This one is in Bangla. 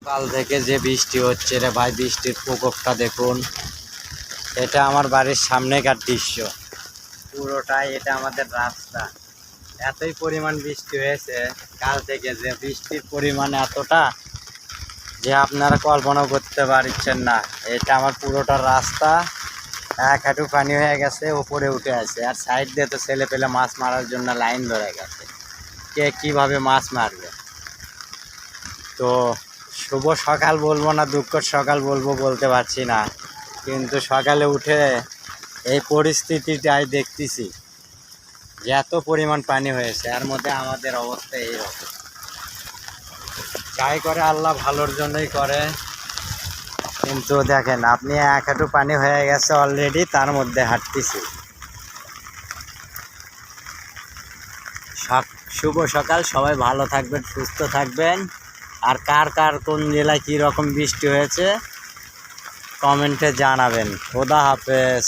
কাল থেকে যে বৃষ্টি হচ্ছে রে ভাই, বৃষ্টির প্রকোপটা দেখুন। এটা আমার বাড়ির সামনেকার দৃশ্য, পুরোটাই এটা আমাদের রাস্তা। এতই পরিমাণ বৃষ্টি হয়েছে কাল থেকে, যে বৃষ্টির পরিমাণ এতটা যে আপনারা কল্পনাও করতে পারছেন না। এটা আমার পুরোটা রাস্তা এক হাঁটু পানি হয়ে গেছে, উপরে উঠে আছে। আর সাইড দিয়ে তো ছেলে পেলে মাছ মারার জন্য লাইন ধরে গেছে, কে কীভাবে মাছ মারবে। তো শুভ সকাল বলবো না দুঃখের সকাল বলবো বলতে পারছি না, কিন্তু সকালে উঠে এই পরিস্থিতিটাই দেখতেছি যে এত পরিমাণ পানি হয়েছে। এর মধ্যে আমাদের অবস্থা এইরকম। যাই করে আল্লাহ ভালোর জন্যই করে, কিন্তু দেখেন আপনি এক হাঁটু পানি হয়ে গেছে অলরেডি, তার মধ্যে হাঁটতেছি। শুভ সকাল, সবাই ভালো থাকবেন, সুস্থ থাকবেন। আর কার কার কোন জেলায় কী রকম বৃষ্টি হয়েছে কমেন্টে জানাবেন। খোদা হাফেজ।